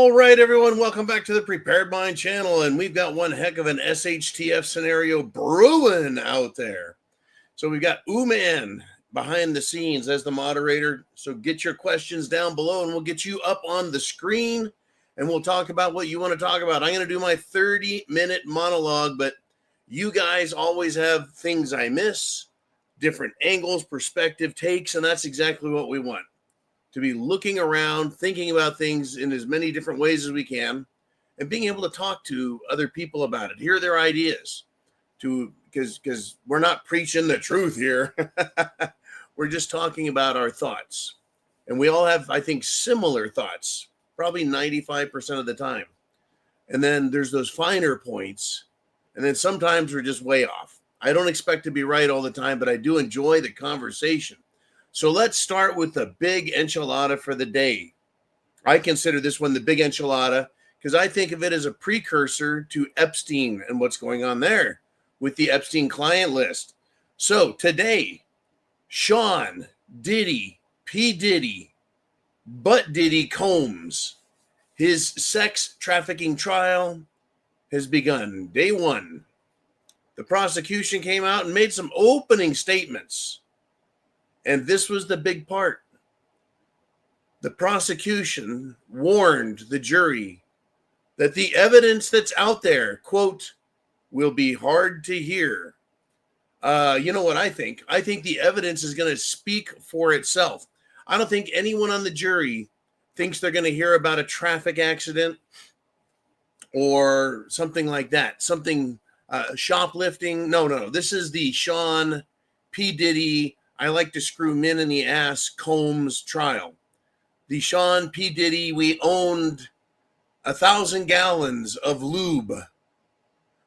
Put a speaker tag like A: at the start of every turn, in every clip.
A: All right, everyone, welcome back to the Prepared Mind channel, and we've got one heck of an SHTF scenario brewing out there. So we've got Ooman behind the scenes as the moderator, so get your questions down below, and we'll get you up on the screen, and we'll talk about what you want to talk about. I'm going to do my 30-minute monologue, but you guys always have things I miss, different angles, perspective, takes, and that's exactly what we want. To be looking around, thinking about things in as many different ways as we can, and being able to talk to other people about it, hear their ideas, because we're not preaching the truth here. We're just talking about our thoughts. And we all have, I think, similar thoughts, probably 95% of the time. And then there's those finer points, and then sometimes we're just way off. I don't expect to be right all the time, but I do enjoy the conversation. So let's start with the big enchilada for the day. I consider this one the big enchilada because I think of it as a precursor to Epstein and what's going on there with the Epstein client list. So today, Sean, Diddy, P. Diddy, Butt Diddy Combs, his sex trafficking trial has begun. Day one. The prosecution came out and made some opening statements. And this was the big part. The prosecution warned the jury that the evidence that's out there, quote, will be hard to hear. You know what I think? I think the evidence is going to speak for itself. I don't think anyone on the jury thinks they're going to hear about a traffic accident or something like that. Something shoplifting. No. This is the Sean P. Diddy, I like to screw men in the ass Combs trial. The Sean P. Diddy, we owned 1,000 gallons of lube.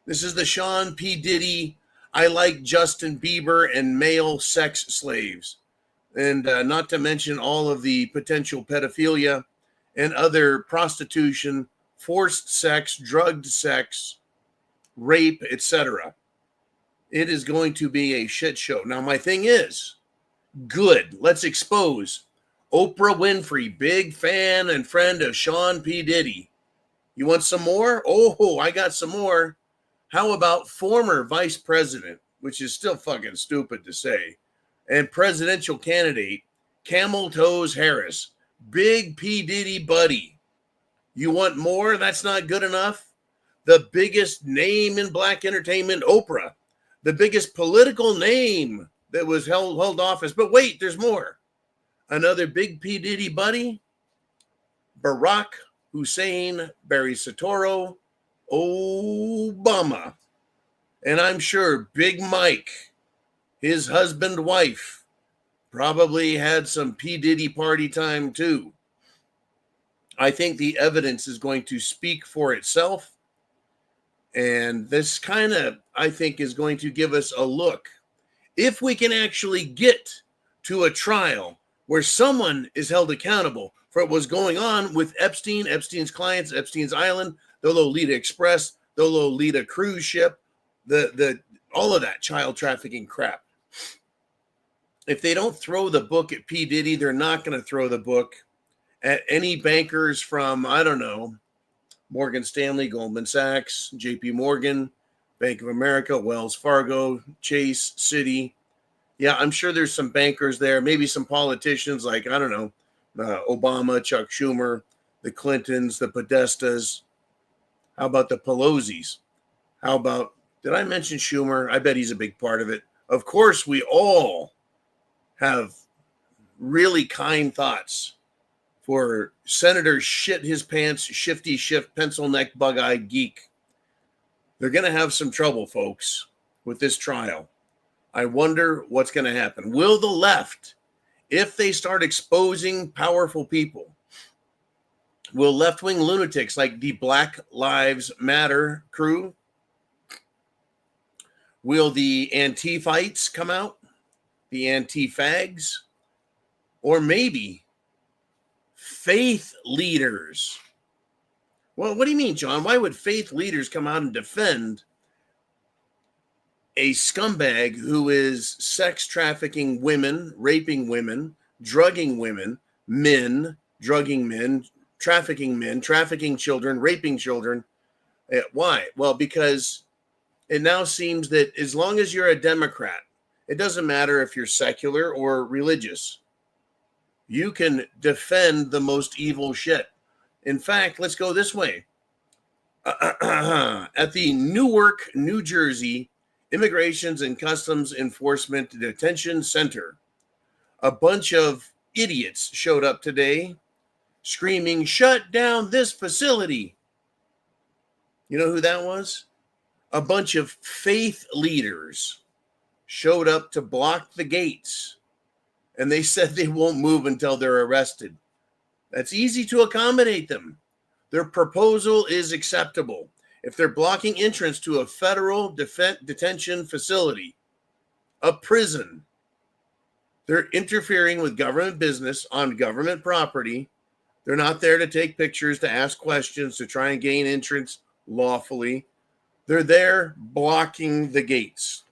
A: This is the Sean P. Diddy, I like Justin Bieber and male sex slaves. And not to mention all of the potential pedophilia and other prostitution, forced sex, drugged sex, rape, etc. It is going to be a shit show. Now, my thing is, good. Let's expose Oprah Winfrey, big fan and friend of Sean P. Diddy. You want some more? Oh, I got some more. How about former vice president, which is still fucking stupid to say, and presidential candidate Camel Toes Harris, big P. Diddy buddy. You want more? That's not good enough. The biggest name in black entertainment, Oprah. The biggest political name that was held office. But wait, there's more. Another big P. Diddy buddy, Barack Hussein Barry Soetoro Obama. And I'm sure Big Mike, his husband, wife, probably had some P. Diddy party time too. I think the evidence is going to speak for itself. And this kind of, I think, is going to give us a look. If we can actually get to a trial where someone is held accountable for what was going on with Epstein, Epstein's clients, Epstein's Island, the Lolita Express, the Lolita cruise ship, the all of that child trafficking crap. If they don't throw the book at P. Diddy, they're not going to throw the book at any bankers from, I don't know, Morgan Stanley, Goldman Sachs, JP Morgan, Bank of America, Wells Fargo, Chase, Citi. Yeah, I'm sure there's some bankers there, maybe some politicians like, I don't know, Obama, Chuck Schumer, the Clintons, the Podestas. How about the Pelosi's? How about, did I mention Schumer? I bet he's a big part of it. Of course, we all have really kind thoughts for Senator Shit His Pants, Shifty Shift, Pencil Neck, Bug-Eyed Geek. They're going to have some trouble, folks, with this trial. I wonder what's going to happen. Will the left, if they start exposing powerful people, will left-wing lunatics like the Black Lives Matter crew, will the anti-fights come out, the anti-fags, or maybe faith leaders? Well, what do you mean, John? Why would faith leaders come out and defend a scumbag who is sex trafficking women, raping women, drugging women, men, drugging men, trafficking men, trafficking children, raping children. Why? Well, because it now seems that as long as you're a Democrat, it doesn't matter if you're secular or religious, you can defend the most evil shit. In fact, let's go this way. At the Newark, New Jersey Immigrations and Customs Enforcement Detention Center, a bunch of idiots showed up today screaming, "Shut down this facility." You know who that was? A bunch of faith leaders showed up to block the gates, and they said they won't move until they're arrested. That's easy to accommodate them. Their proposal is acceptable. If they're blocking entrance to a federal detention facility, a prison, they're interfering with government business on government property. They're not there to take pictures, to ask questions, to try and gain entrance lawfully. They're there blocking the gates.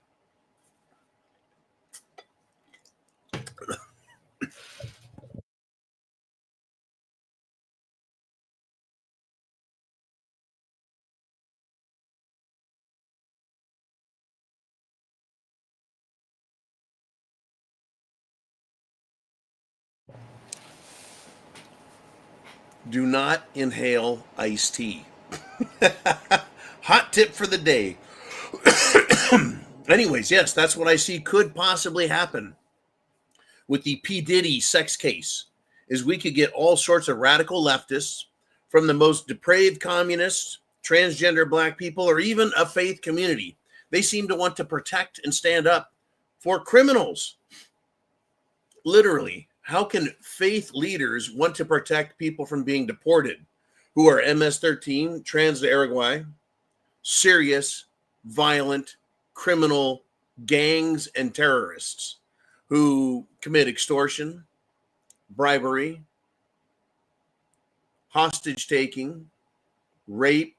A: Do not inhale iced tea. Hot tip for the day. Anyways, yes, that's what I see could possibly happen with the P. Diddy sex case, is we could get all sorts of radical leftists, from the most depraved communists, transgender black people, or even a faith community. They seem to want to protect and stand up for criminals. Literally, how can faith leaders want to protect people from being deported who are MS-13, trans to Uruguay, serious, violent, criminal gangs and terrorists who commit extortion, bribery, hostage taking, rape,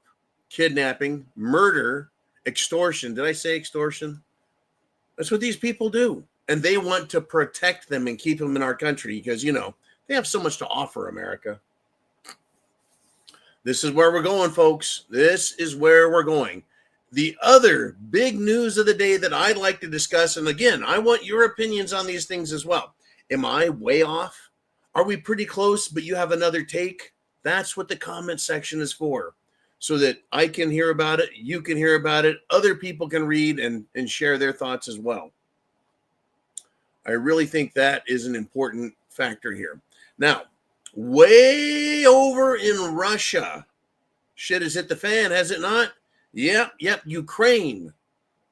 A: kidnapping, murder, extortion? Did I say extortion? That's what these people do. And they want to protect them and keep them in our country because, you know, they have so much to offer America. This is where we're going, folks. This is where we're going. The other big news of the day that I'd like to discuss, and again, I want your opinions on these things as well. Am I way off? Are we pretty close, but you have another take? That's what the comment section is for, so that I can hear about it, you can hear about it, other people can read and share their thoughts as well. I really think that is an important factor here. Now, way over in Russia, shit has hit the fan, has it not? Yep. Ukraine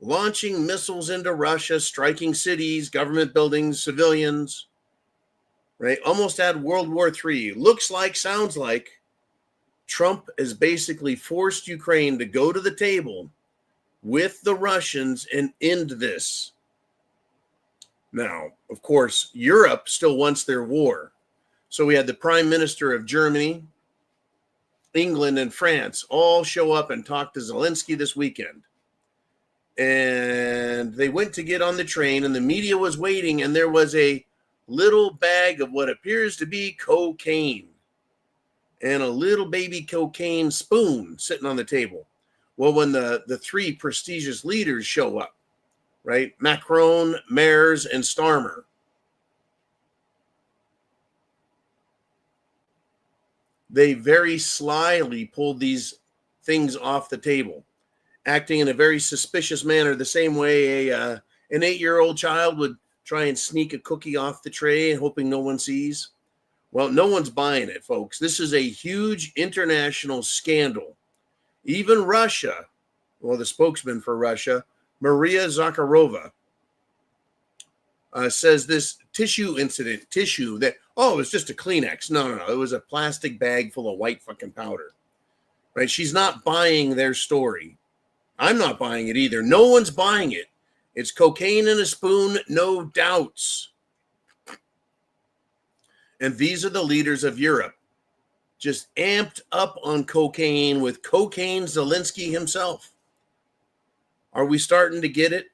A: launching missiles into Russia, striking cities, government buildings, civilians, right? Almost had World War III. Looks like, sounds like Trump has basically forced Ukraine to go to the table with the Russians and end this. Now, of course, Europe still wants their war. So we had the Prime Minister of Germany, England, and France all show up and talk to Zelensky this weekend. And they went to get on the train, and the media was waiting, and there was a little bag of what appears to be cocaine and a little baby cocaine spoon sitting on the table. Well, when the three prestigious leaders show up, right? Macron, Merz, and Starmer. They very slyly pulled these things off the table, acting in a very suspicious manner, the same way an 8-year-old child would try and sneak a cookie off the tray, hoping no one sees. Well, no one's buying it, folks. This is a huge international scandal. Even Russia, well, the spokesman for Russia, Maria Zakharova, says this tissue that, oh, it was just a Kleenex. No. It was a plastic bag full of white fucking powder, right? She's not buying their story. I'm not buying it either. No one's buying it. It's cocaine in a spoon, no doubts. And these are the leaders of Europe, just amped up on cocaine with cocaine Zelensky himself. Are we starting to get it?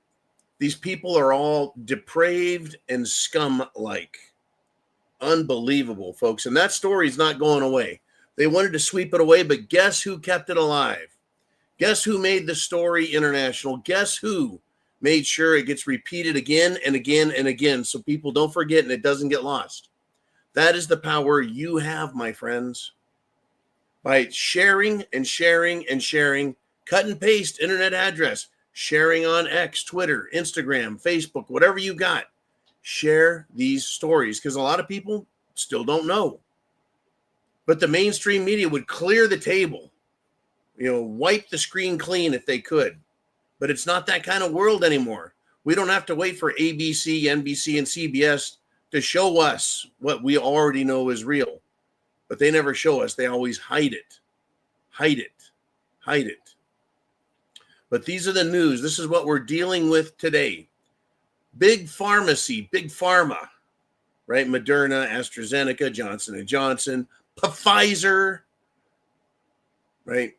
A: These people are all depraved and scum-like. Unbelievable, folks. And that story is not going away. They wanted to sweep it away, but guess who kept it alive? Guess who made the story international? Guess who made sure it gets repeated again and again and again so people don't forget and it doesn't get lost? That is the power you have, my friends. By sharing and sharing and sharing, cut and paste internet address, sharing on X, Twitter, Instagram, Facebook, whatever you got. Share these stories because a lot of people still don't know. But the mainstream media would clear the table, wipe the screen clean if they could. But it's not that kind of world anymore. We don't have to wait for ABC, NBC, and CBS to show us what we already know is real. But they never show us. They always hide it. Hide it. Hide it. But these are the news. This is what we're dealing with today. Big pharmacy, big pharma, right? Moderna, AstraZeneca, Johnson & Johnson, Pfizer, right?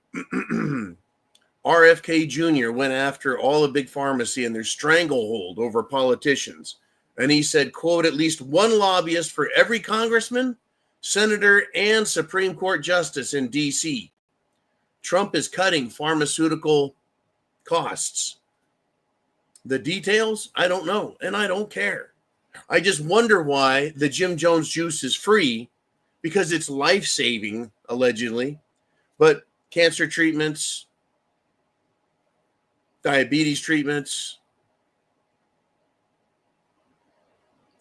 A: RFK Jr. went after all of big pharmacy and their stranglehold over politicians. And he said, quote, at least one lobbyist for every congressman, senator, and Supreme Court justice in D.C. Trump is cutting pharmaceutical costs. The details, I don't know, and I don't care. I just wonder why the Jim Jones juice is free, because it's life-saving, allegedly. But cancer treatments, diabetes treatments,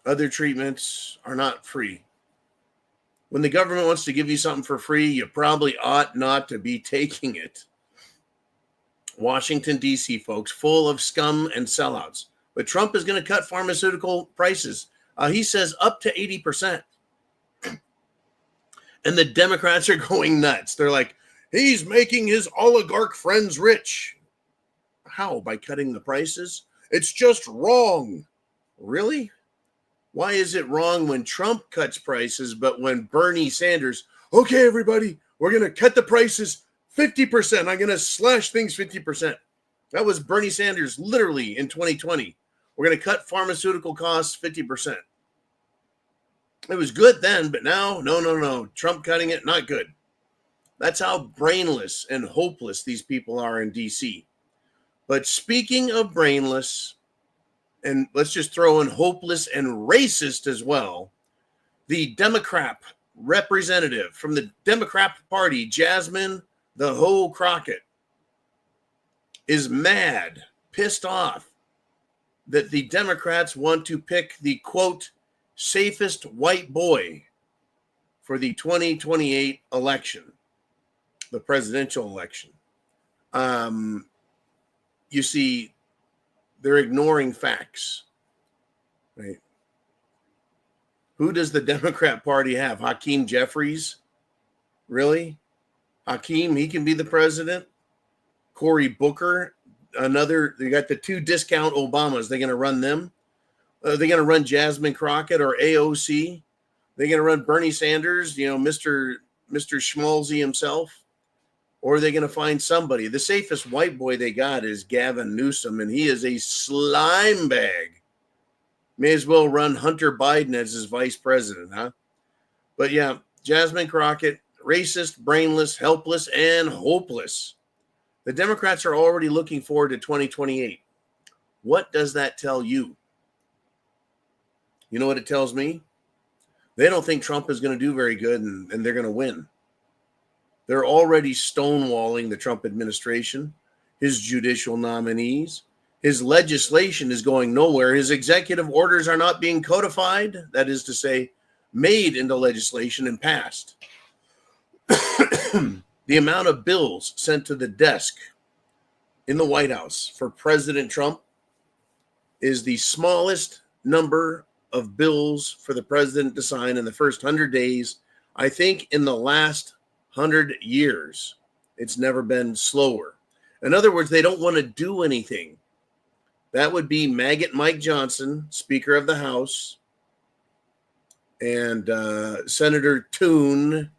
A: other treatments are not free. When the government wants to give you something for free, you probably ought not to be taking it. Washington, D.C., folks, full of scum and sellouts. But Trump is going to cut pharmaceutical prices. He says up to 80%. And the Democrats are going nuts. They're like, he's making his oligarch friends rich. How? By cutting the prices? It's just wrong. Really? Why is it wrong when Trump cuts prices, but when Bernie Sanders, okay, everybody, we're going to cut the prices 50%. I'm going to slash things 50%. That was Bernie Sanders literally in 2020. We're going to cut pharmaceutical costs 50%. It was good then, but now, no. Trump cutting it, not good. That's how brainless and hopeless these people are in D.C. But speaking of brainless, and let's just throw in hopeless and racist as well, the Democrat representative from the Democrat Party, Jasmine the Hoe Crockett, is mad, pissed off that the Democrats want to pick the, quote, safest white boy for the 2028 election, the presidential election. You see, they're ignoring facts, right? Who does the Democrat Party have? Hakeem Jeffries? Really? Hakeem, he can be the president? Cory Booker, they got the two discount Obamas. They're going to run them? Are they going to run Jasmine Crockett or AOC? They're going to run Bernie Sanders, Mr. Schmalzy himself? Or are they going to find somebody? The safest white boy they got is Gavin Newsom, and he is a slime bag. May as well run Hunter Biden as his vice president, huh? But yeah, Jasmine Crockett, racist, brainless, helpless, and hopeless. The Democrats are already looking forward to 2028. What does that tell you? You know what it tells me? They don't think Trump is going to do very good and they're going to win. They're already stonewalling the Trump administration, his judicial nominees. His legislation is going nowhere. His executive orders are not being codified, that is to say, made into legislation and passed. The amount of bills sent to the desk in the White House for President Trump is the smallest number of bills for the president to sign in the first 100 days, I think, in the last 100 years. It's never been slower. In other words, they don't want to do anything. That would be Maggot Mike Johnson, Speaker of the House, and Senator Toon,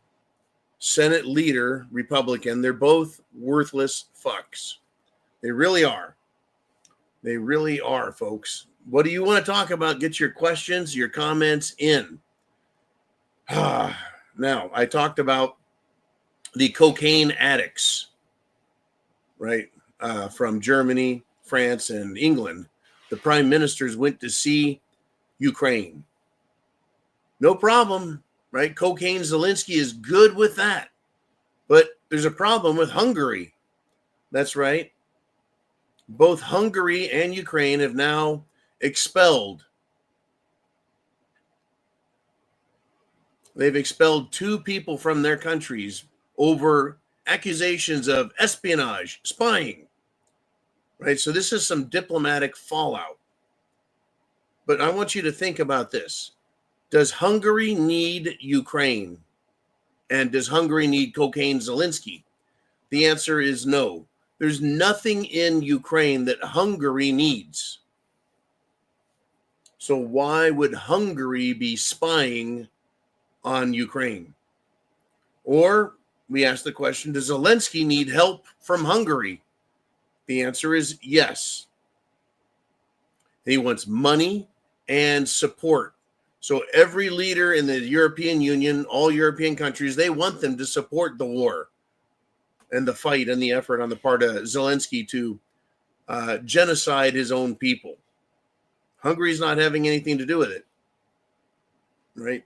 A: Senate leader, Republican. They're both worthless fucks. They really are. They really are, folks. What do you want to talk about? Get your questions, your comments in. Now, I talked about the cocaine addicts, right, from Germany, France, and England. The prime ministers went to see Ukraine. No problem, right? Cocaine Zelensky is good with that. But there's a problem with Hungary. That's right. Both Hungary and Ukraine have now expelled. They've expelled 2 people from their countries over accusations of espionage, spying. Right? So this is some diplomatic fallout. But I want you to think about this. Does Hungary need Ukraine? And does Hungary need cocaine Zelensky? The answer is no. There's nothing in Ukraine that Hungary needs. So why would Hungary be spying on Ukraine? Or we ask the question, does Zelensky need help from Hungary? The answer is yes. He wants money and support. So every leader in the European Union, all European countries, they want them to support the war and the fight and the effort on the part of Zelensky to genocide his own people. Hungary's not having anything to do with it, right?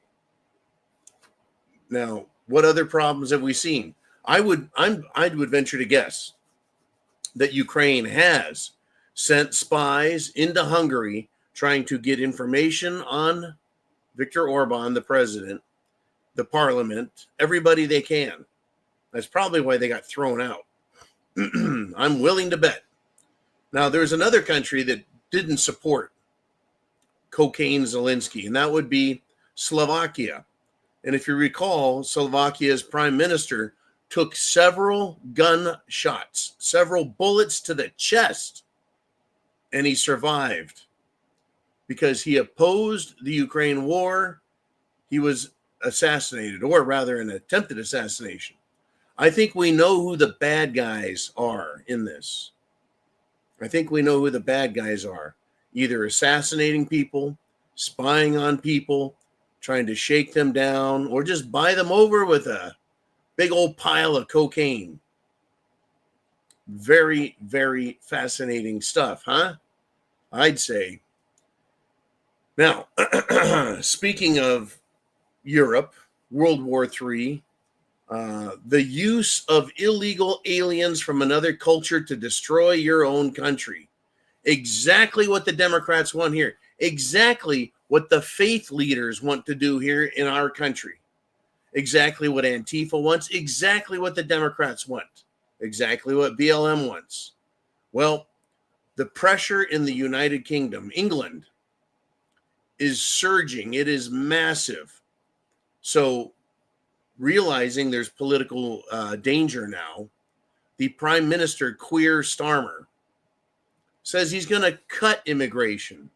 A: Now, what other problems have we seen? I would venture to guess that Ukraine has sent spies into Hungary trying to get information on Viktor Orban, the president, the parliament, everybody they can. That's probably why they got thrown out. I'm willing to bet. Now, there's another country that didn't support cocaine Zelensky, and that would be Slovakia. And if you recall, Slovakia's prime minister took several gunshots, several bullets to the chest, and he survived because he opposed the Ukraine war. He was assassinated, or rather an attempted assassination. I think we know who the bad guys are in this. I think we know who the bad guys are. Either assassinating people, spying on people, trying to shake them down, or just buy them over with a big old pile of cocaine. Very, very fascinating stuff, huh? I'd say. Now, speaking of Europe, World War III, the use of illegal aliens from another culture to destroy your own country. Exactly what the Democrats want here. Exactly what the faith leaders want to do here in our country. Exactly what Antifa wants. Exactly what the Democrats want. Exactly what BLM wants. Well, the pressure in the United Kingdom, England, is surging. It is massive. So, realizing there's political danger now, the Prime Minister, Keir Starmer, says he's going to cut immigration.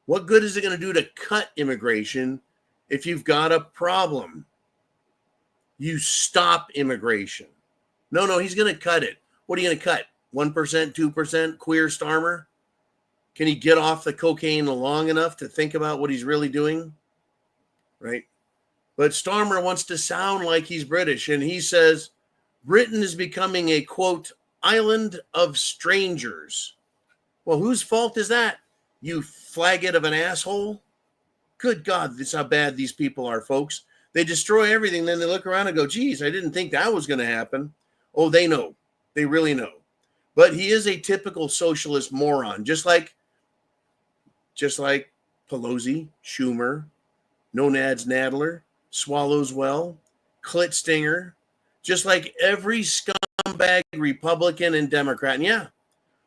A: What good is it going to do to cut immigration if you've got a problem? You stop immigration. No, he's going to cut it. What are you going to cut? 1%, 2%? Keir Starmer? Can he get off the cocaine long enough to think about what he's really doing? Right? But Starmer wants to sound like he's British, and he says Britain is becoming a, quote, island of strangers. Well, whose fault is that? You faggot of an asshole? Good God, this is how bad these people are, folks. They destroy everything, then they look around and go, geez, I didn't think that was going to happen. Oh, they know. They really know. But he is a typical socialist moron, just like Pelosi, Schumer, No Nads Nadler, Swallows Well, Clit Stinger, just like every scumbag Republican and Democrat. And yeah,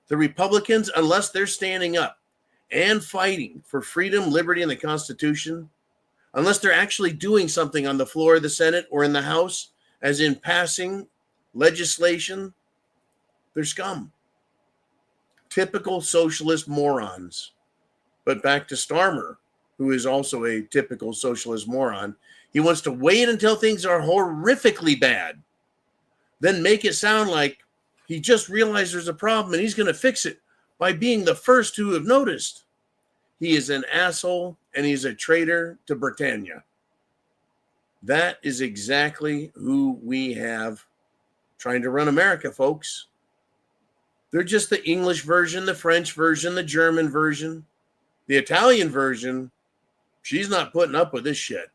A: the Republicans, unless they're standing up and fighting for freedom, liberty, and the Constitution, unless they're actually doing something on the floor of the Senate or in the House, as in passing legislation, they're scum. Typical socialist morons. But back to Starmer, who is also a typical socialist moron. He wants to wait until things are horrifically bad, then make it sound like he just realized there's a problem and he's going to fix it by being the first to have noticed. He is an asshole and he's a traitor to Britannia. That is exactly who we have trying to run America, folks. They're just the English version, the French version, the German version, the Italian version. She's not putting up with this shit.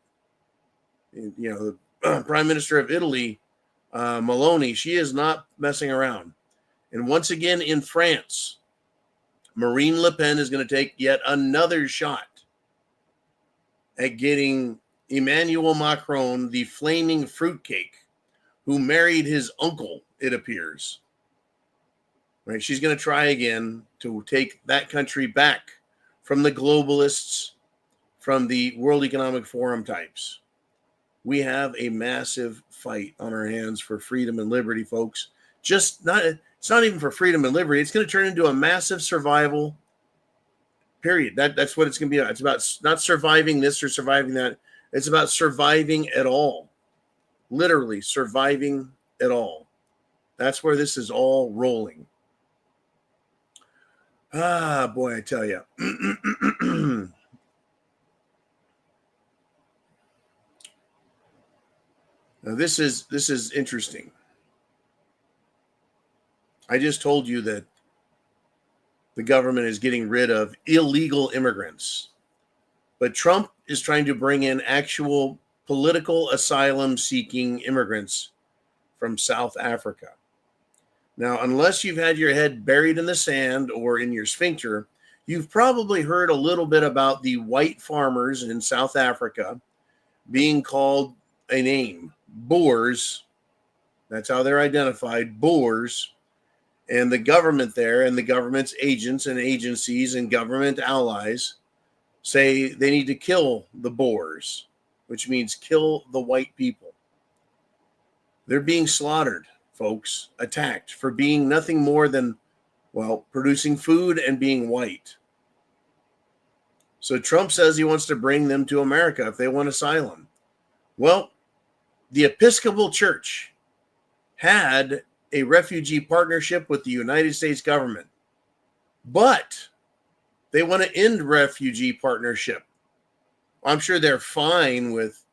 A: The Prime Minister of Italy, Meloni, she is not messing around. And once again in France, Marine Le Pen is going to take yet another shot at getting Emmanuel Macron, the flaming fruitcake, who married his uncle, it appears. Right? She's going to try again to take that country back from the globalists, from the World Economic Forum types. We have a massive fight on our hands for freedom and liberty, folks. It's not even for freedom and liberty. It's going to turn into a massive survival period. That's what it's going to be. It's about not surviving this or surviving that. It's about surviving at all. Literally surviving at all. That's where this is all rolling. Ah, boy, I tell you. Now, this is interesting. I just told you that the government is getting rid of illegal immigrants, but Trump is trying to bring in actual political asylum-seeking immigrants from South Africa. Now, unless you've had your head buried in the sand or in your sphincter, you've probably heard a little bit about the white farmers in South Africa being called a name, Boers. That's how they're identified, Boers. And the government there and the government's agents and agencies and government allies say they need to kill the Boers, which means kill the white people. They're being slaughtered, folks, attacked for being nothing more than, producing food and being white. So Trump says he wants to bring them to America if they want asylum. Well, the Episcopal Church had a refugee partnership with the United States government, but they want to end refugee partnership. I'm sure they're fine with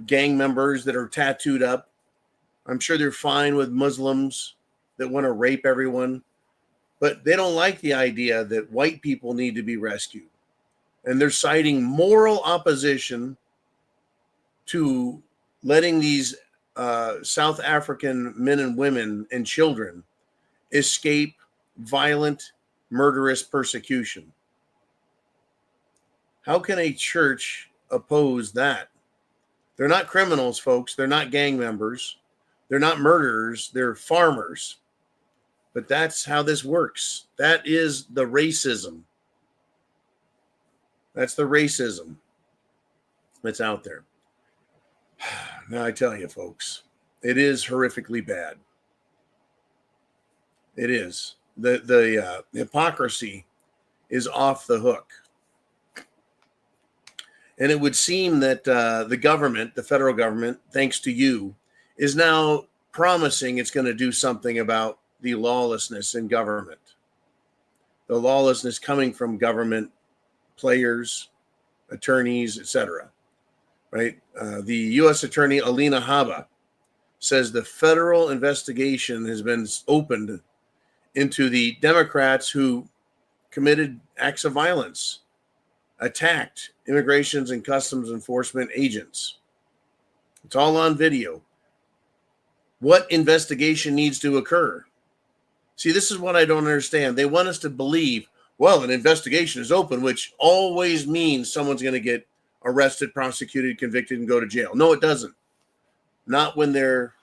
A: gang members that are tattooed up. I'm sure they're fine with Muslims that want to rape everyone, but they don't like the idea that white people need to be rescued. And they're citing moral opposition to letting these South African men and women and children escape violent, murderous persecution. How can a church oppose that? They're not criminals, folks. They're not gang members. They're not murderers. They're farmers. But that's how this works. That is the racism. That's the racism that's out there. Now, I tell you, folks, it is horrifically bad. It is. The hypocrisy is off the hook. And it would seem that the government, the federal government, thanks to you, is now promising it's going to do something about the lawlessness in government. The lawlessness coming from government players, attorneys, etc. Right? The U.S. Attorney Alina Habba says the federal investigation has been opened into the Democrats who committed acts of violence, attacked immigrations and customs enforcement agents. It's all on video. What investigation needs to occur? See, this is what I don't understand. They want us to believe, well, an investigation is open, which always means someone's going to get arrested, prosecuted, convicted, and go to jail. No, it doesn't. Not when they're,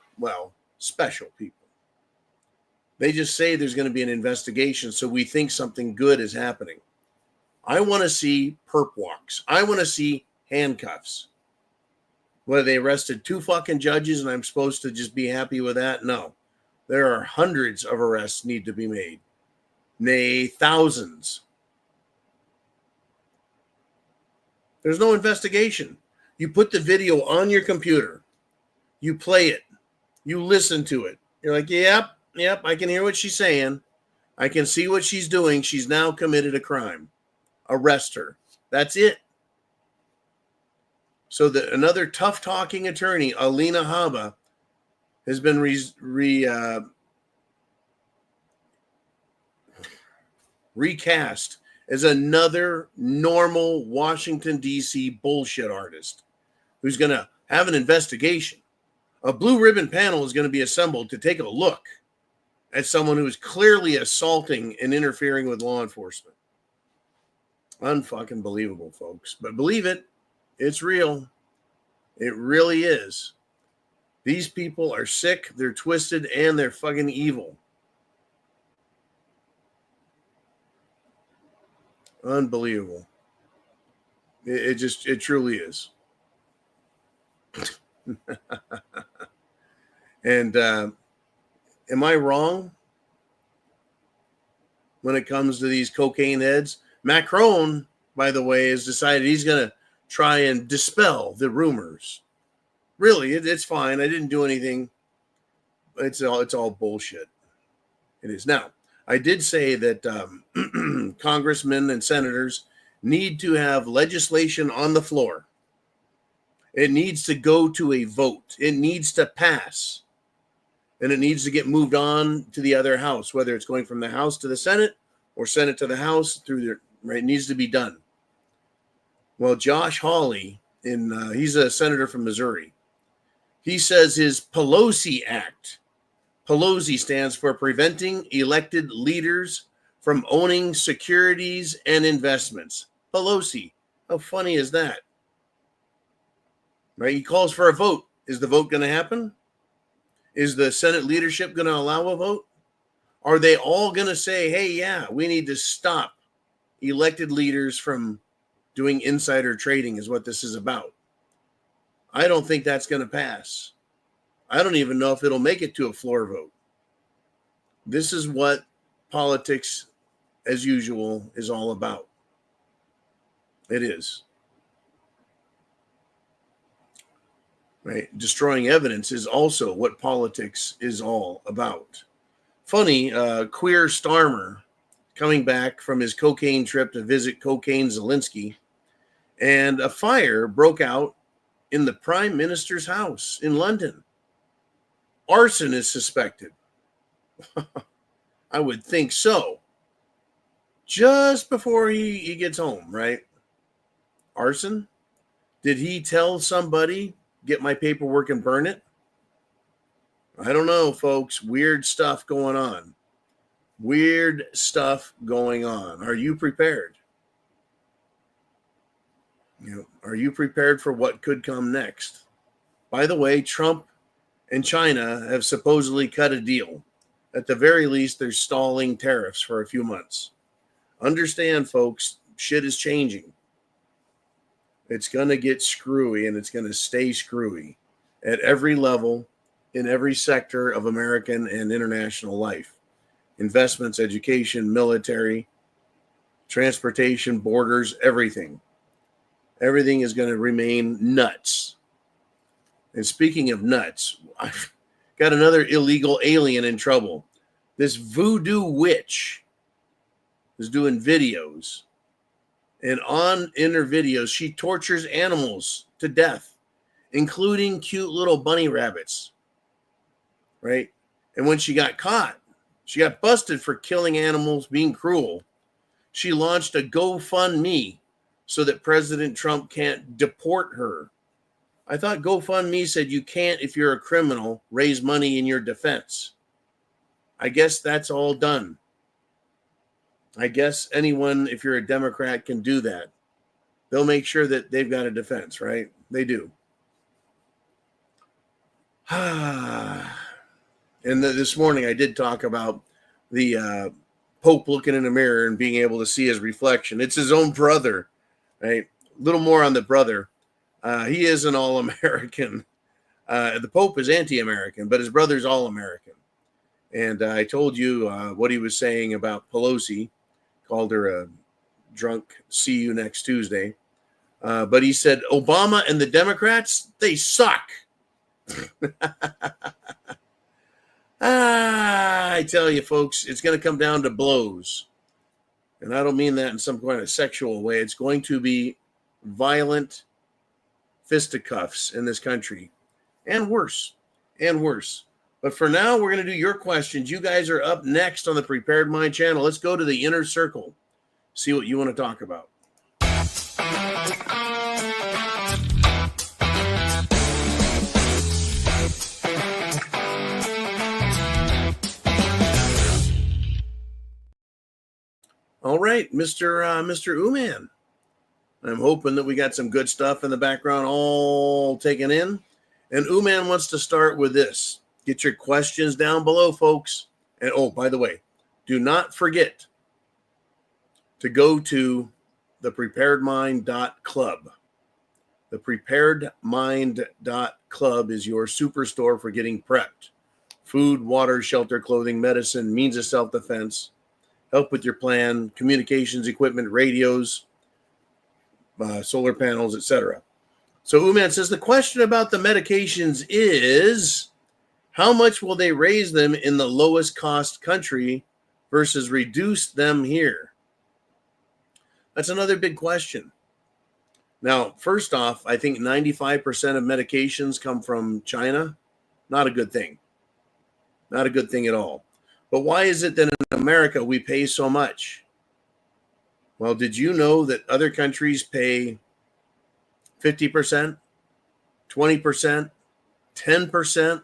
A: special people. They just say there's going to be an investigation, so we think something good is happening. I want to see perp walks. I want to see handcuffs. Whether they arrested 2 fucking judges and I'm supposed to just be happy with that? No. There are hundreds of arrests need to be made. Nay, thousands. There's no investigation. You put the video on your computer. You play it. You listen to it. You're like, yep, I can hear what she's saying. I can see what she's doing. She's now committed a crime. Arrest her. That's it. So that another tough-talking attorney, Alina Habba, has been recast as another normal Washington, D.C. bullshit artist who's going to have an investigation. A blue ribbon panel is going to be assembled to take a look at someone who is clearly assaulting and interfering with law enforcement. Unfucking believable, folks. But believe it, it's real. It really is. These people are sick, they're twisted, and they're fucking evil. Unbelievable. It truly is. And am I wrong when it comes to these cocaine heads? Macron, by the way, has decided he's going to try and dispel the rumors. Really, it's fine. I didn't do anything. It's all bullshit. It is. Now, I did say that congressmen and senators need to have legislation on the floor. It needs to go to a vote. It needs to pass. And it needs to get moved on to the other house, whether it's going from the House to the Senate or Senate to the House right, it needs to be done. Well, Josh Hawley, he's a senator from Missouri. He says his Pelosi Act, Pelosi stands for Preventing Elected Leaders from Owning Securities and Investments. Pelosi, how funny is that? Right? He calls for a vote. Is the vote going to happen? Is the Senate leadership going to allow a vote? Are they all going to say, hey, yeah, we need to stop elected leaders from doing insider trading is what this is about? I don't think that's going to pass. I don't even know if it'll make it to a floor vote. This is what politics, as usual, is all about. It is. Right? Destroying evidence is also what politics is all about. Funny, queer Starmer coming back from his cocaine trip to visit cocaine Zelensky, and a fire broke out in the Prime Minister's house in London. Arson is suspected. I would think so. Just before he gets home, right? Arson? Did he tell somebody, get my paperwork and burn it? I don't know, folks. Weird stuff going on. Weird stuff going on. Are you prepared? Are you prepared for what could come next? By the way, Trump and China have supposedly cut a deal. At the very least, they're stalling tariffs for a few months. Understand, folks, shit is changing. It's going to get screwy, and it's going to stay screwy at every level, in every sector of American and international life. Investments, education, military, transportation, borders, everything. Everything is going to remain nuts. And speaking of nuts, I've got another illegal alien in trouble. This voodoo witch is doing videos. And in her videos, she tortures animals to death, including cute little bunny rabbits. Right? And when she got caught, she got busted for killing animals, being cruel. She launched a GoFundMe so that President Trump can't deport her. I thought GoFundMe said you can't, if you're a criminal, raise money in your defense. I guess that's all done. I guess anyone, if you're a Democrat, can do that. They'll make sure that they've got a defense, right? They do. And this morning I did talk about the Pope looking in the mirror and being able to see his reflection. It's his own brother, right? A little more on the brother. He is an all-American. The Pope is anti-American, but his brother's all-American. And I told you what he was saying about Pelosi. Called her a drunk see you next Tuesday. But he said, Obama and the Democrats, they suck. I tell you, folks, it's going to come down to blows. And I don't mean that in some kind of sexual way. It's going to be violent fisticuffs in this country, and worse, and worse. But for now, we're going to do your questions. You guys are up next on the Prepared Mind channel. Let's go to the inner circle, see what you want to talk about. All right, Mr. Uman. I'm hoping that we got some good stuff in the background all taken in. And Uman wants to start with this. Get your questions down below, folks. And oh, by the way, do not forget to go to thepreparedmind.club. Thepreparedmind.club is your superstore for getting prepped. Food, water, shelter, clothing, medicine, means of self-defense, help with your plan, communications equipment, radios, solar panels, etc. So Uman says the question about the medications is, how much will they raise them in the lowest cost country versus reduce them here? That's another big question. Now, first off, I think 95% of medications come from China. Not a good thing. Not a good thing at all. But why is it that in America we pay so much? Well, did you know that other countries pay 50%, 20%, 10%?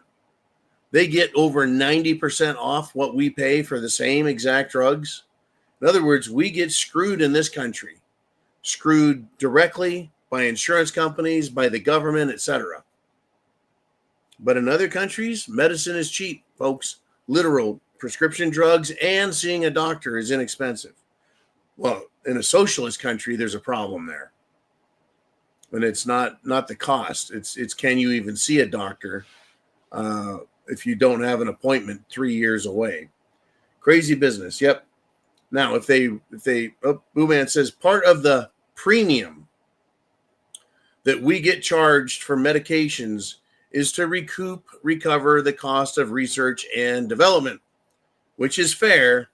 A: They get over 90% off what we pay for the same exact drugs. In other words, we get screwed in this country, screwed directly by insurance companies, by the government, etc. But in other countries, medicine is cheap, folks. Literal prescription drugs and seeing a doctor is inexpensive. Well, in a socialist country, there's a problem there. And it's not the cost. It's can you even see a doctor if you don't have an appointment 3 years away? Crazy business. Yep. Now, if they Booman says part of the premium that we get charged for medications is to recover the cost of research and development, which is fair,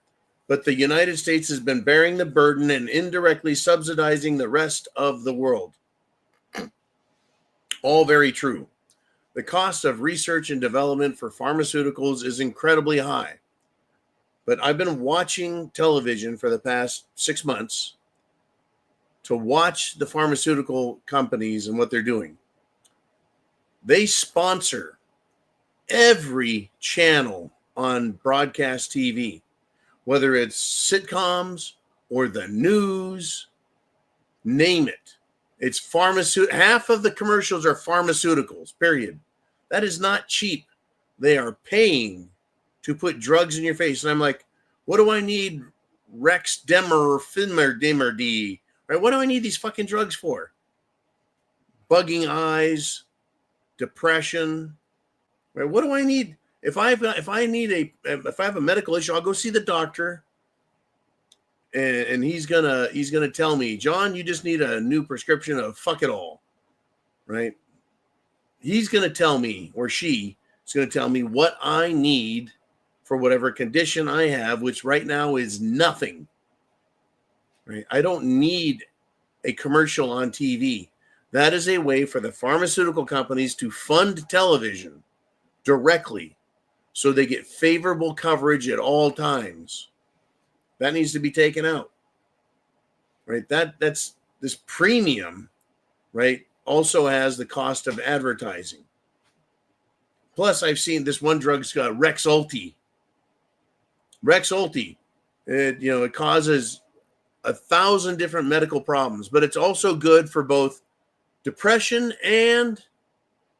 A: but the United States has been bearing the burden and indirectly subsidizing the rest of the world. All very true. The cost of research and development for pharmaceuticals is incredibly high. But I've been watching television for the past 6 months to watch the pharmaceutical companies and what they're doing. They sponsor every channel on broadcast TV, whether it's sitcoms or the news, name it. It's pharmaceutical. Half of the commercials are pharmaceuticals, period. That is not cheap. They are paying to put drugs in your face. And I'm like, what do I need Rex Demer, Finmer, Dimmer D? Right? What do I need these fucking drugs for? Bugging eyes, depression. Right? What do I need? If I have a medical issue, I'll go see the doctor, and he's gonna tell me, John, you just need a new prescription of fuck it all, right? He's gonna tell me, or she is gonna tell me what I need for whatever condition I have, which right now is nothing. Right? I don't need a commercial on TV. That is a way for the pharmaceutical companies to fund television directly so they get favorable coverage at all times. That needs to be taken out. Right? That's this premium, right? Also has the cost of advertising. Plus, I've seen this one drug's got Rexulti. Rexulti, it causes 1,000 different medical problems, but it's also good for both depression and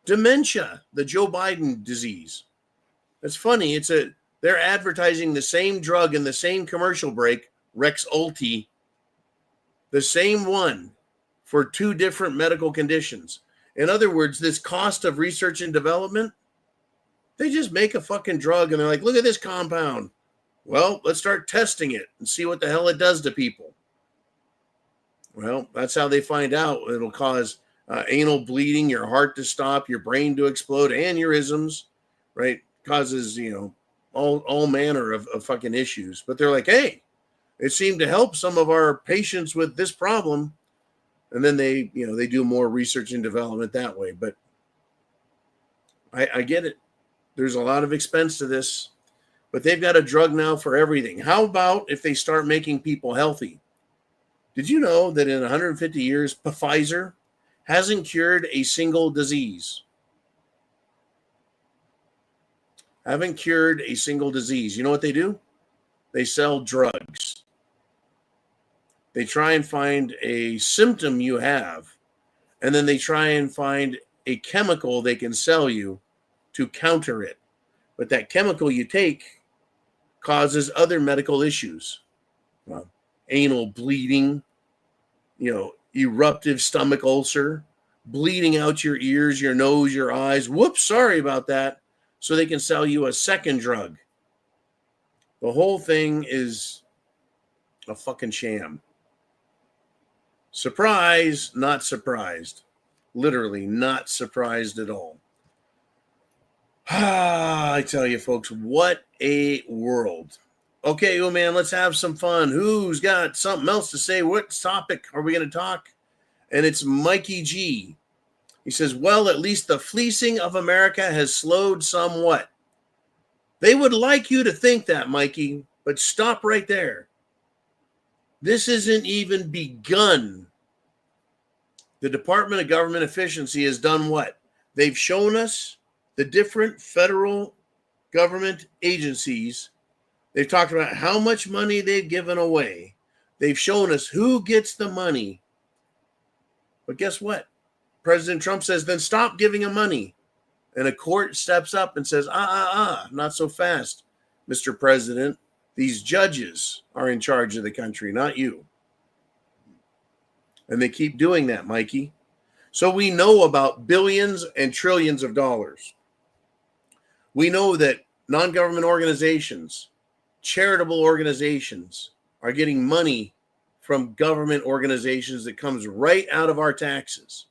A: dementia, the Joe Biden disease. It's funny. They're advertising the same drug in the same commercial break, Rexulti, the same one for two different medical conditions. In other words, this cost of research and development, they just make a fucking drug and they're like, look at this compound. Well, let's start testing it and see what the hell it does to people. Well, that's how they find out. It'll cause anal bleeding, your heart to stop, your brain to explode, aneurysms, right? Causes, all manner of fucking issues. But they're like, hey, it seemed to help some of our patients with this problem. And then they do more research and development that way. But I get it. There's a lot of expense to this, but they've got a drug now for everything. How about if they start making people healthy? Did you know that in 150 years, Pfizer hasn't cured a single disease? Haven't cured a single disease. You know what they do? They sell drugs. They try and find a symptom you have, and then they try and find a chemical they can sell you to counter it. But that chemical you take causes other medical issues. Anal bleeding, eruptive stomach ulcer, bleeding out your ears, your nose, your eyes. Whoops, sorry about that. So they can sell you a second drug. The whole thing is a fucking sham. Surprise, not surprised. Literally not surprised at all. I tell you, folks, what a world. Okay, man, let's have some fun. Who's got something else to say? What topic are we going to talk? And it's Mikey G. He says, well, at least the fleecing of America has slowed somewhat. They would like you to think that, Mikey, but stop right there. This isn't even begun. The Department of Government Efficiency has done what? They've shown us the different federal government agencies. They've talked about how much money they've given away. They've shown us who gets the money. But guess what? President Trump says, then stop giving them money. And a court steps up and says, not so fast, Mr. President. These judges are in charge of the country, not you. And they keep doing that, Mikey. So we know about billions and trillions of dollars. We know that non-government organizations, charitable organizations are getting money from government organizations that comes right out of our taxes.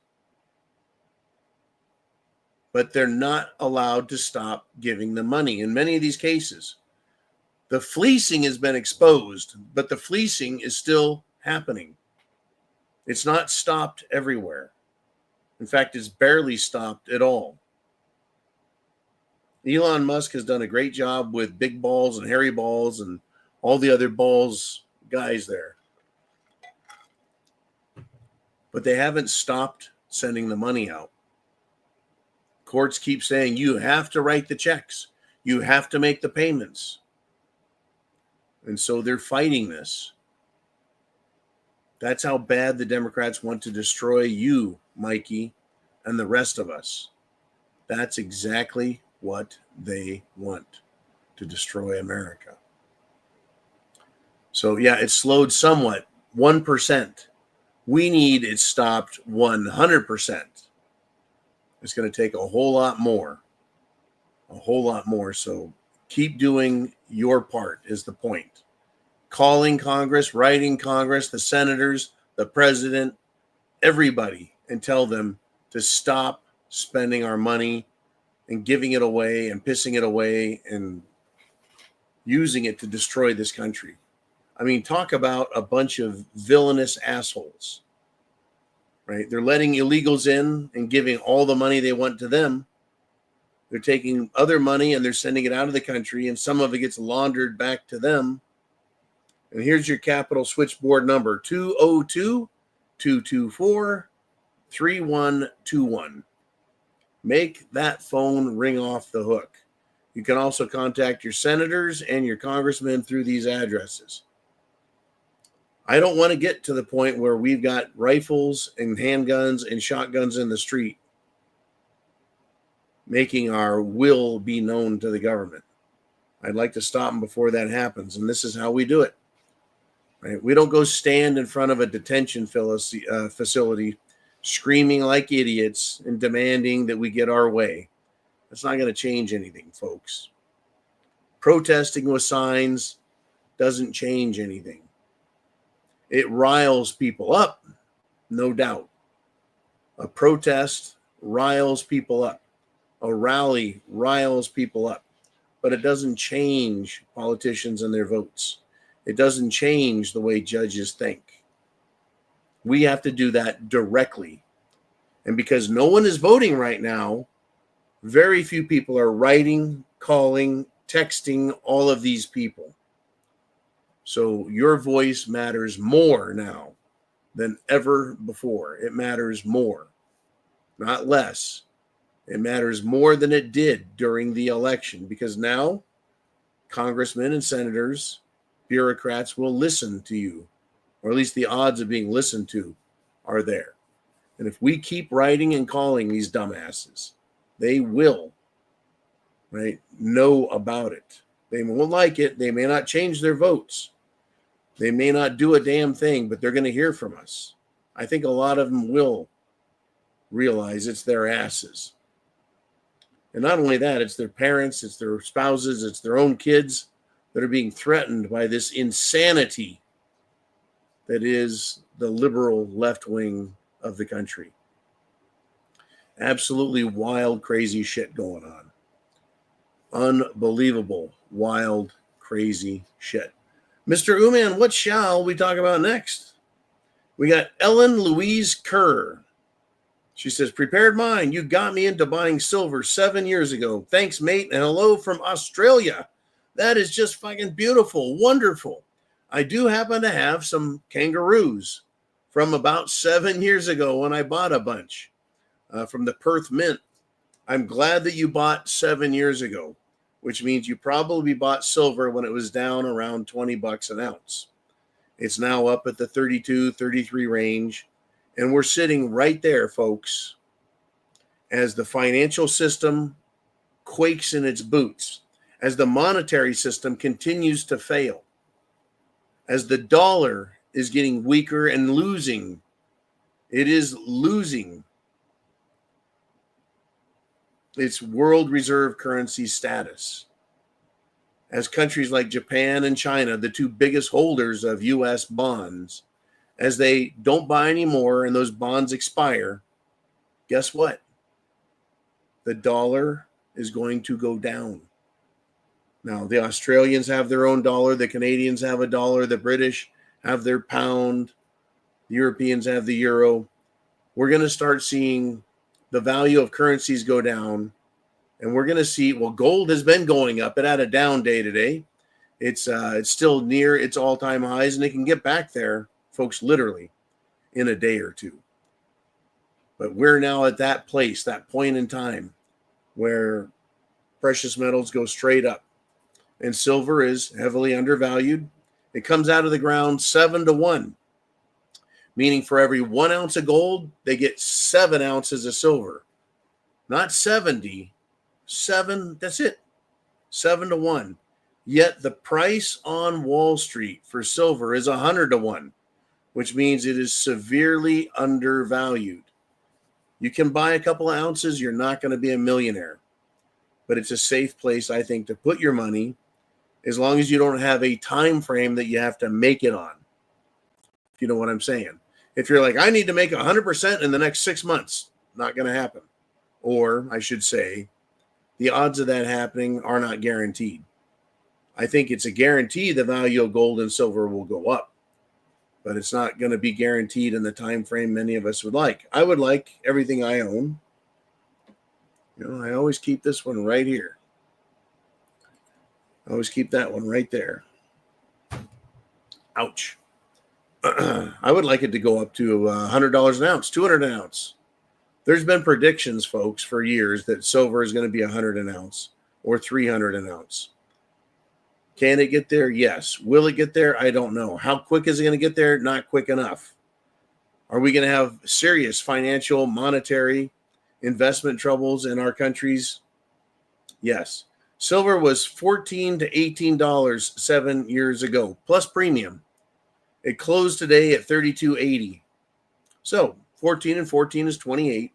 A: But they're not allowed to stop giving the money. In many of these cases, the fleecing has been exposed, but the fleecing is still happening. It's not stopped everywhere. In fact, it's barely stopped at all. Elon Musk has done a great job with Big Balls and Hairy Balls and all the other balls guys there. But they haven't stopped sending the money out. Courts keep saying you have to write the checks. You have to make the payments. And so they're fighting this. That's how bad the Democrats want to destroy you, Mikey, and the rest of us. That's exactly what they want, to destroy America. So, yeah, it slowed somewhat, 1%. We need it stopped 100%. It's going to take a whole lot more. So keep doing your part is the point. Calling Congress, writing Congress, the senators, the president, everybody, and tell them to stop spending our money and giving it away and pissing it away and using it to destroy this country. I mean, talk about a bunch of villainous assholes, right? They're letting illegals in and giving all the money they want to them. They're taking other money and they're sending it out of the country, and some of it gets laundered back to them. And here's your Capitol switchboard number, 202-224-3121. Make that phone ring off the hook. You can also contact your senators and your congressmen through these addresses. I don't want to get to the point where we've got rifles and handguns and shotguns in the street, making our will be known to the government. I'd like to stop them before that happens, and this is how we do it. Right? We don't go stand in front of a detention facility screaming like idiots and demanding that we get our way. That's not going to change anything, folks. Protesting with signs doesn't change anything. It riles people up, no doubt. A protest riles people up. A rally riles people up. But it doesn't change politicians and their votes. It doesn't change the way judges think. We have to do that directly. And because no one is voting right now, very few people are writing, calling, texting all of these people. So your voice matters more now than ever before. It matters more, not less. It matters more than it did during the election, because now congressmen and senators, bureaucrats will listen to you, or at least the odds of being listened to are there. And if we keep writing and calling these dumbasses, they will, right, know about it. They won't like it. They may not change their votes. They may not do a damn thing, but they're going to hear from us. I think a lot of them will realize it's their asses. And not only that, it's their parents, it's their spouses, it's their own kids that are being threatened by this insanity that is the liberal left wing of the country. Absolutely wild, crazy shit going on. Unbelievable, wild, crazy shit. Mr. Uman, what shall we talk about next? We got Ellen Louise Kerr. She says, Prepared Mind, you got me into buying silver 7 years ago. Thanks, mate, and hello from Australia. That is just fucking beautiful, wonderful. I do happen to have some kangaroos from about 7 years ago when I bought a bunch from the Perth Mint. I'm glad that you bought 7 years ago, which means you probably bought silver when it was down around $20 an ounce. It's now up at the 32, 33 range. And we're sitting right there, folks, as the financial system quakes in its boots, as the monetary system continues to fail, as the dollar is getting weaker and losing. It is losing its world reserve currency status. As countries like Japan and China, the two biggest holders of U.S. bonds, as they don't buy anymore and those bonds expire, guess what? The dollar is going to go down. Now, the Australians have their own dollar. The Canadians have a dollar. The British have their pound. The Europeans have the euro. We're going to start seeing the value of currencies go down. And we're going to see, well, gold has been going up. It had a down day today. It's still near its all-time highs, and it can get back there, folks, literally in a day or two. But we're now at that place, that point in time where precious metals go straight up and silver is heavily undervalued. It comes out of the ground 7-1, meaning for every 1 ounce of gold, they get 7 ounces of silver. Not 70, 7, that's it, 7-1. Yet the price on Wall Street for silver is 100-1, which means it is severely undervalued. You can buy a couple of ounces, you're not going to be a millionaire. But it's a safe place, I think, to put your money, as long as you don't have a time frame that you have to make it on. If you know what I'm saying. If you're like, I need to make 100% in the next 6 months, not going to happen. Or I should say, the odds of that happening are not guaranteed. I think it's a guarantee the value of gold and silver will go up, but it's not going to be guaranteed in the time frame many of us would like. I would like everything I own. You know, I always keep this one right here. I always keep that one right there. Ouch. I would like it to go up to $100 an ounce, $200 an ounce. There's been predictions, folks, for years that silver is going to be $100 an ounce or $300 an ounce. Can it get there? Yes. Will it get there? I don't know. How quick is it going to get there? Not quick enough. Are we going to have serious financial, monetary investment troubles in our countries? Yes. Silver was $14 to $18 7 years ago, plus premium. It closed today at $32.80. So 14 and 14 is 28.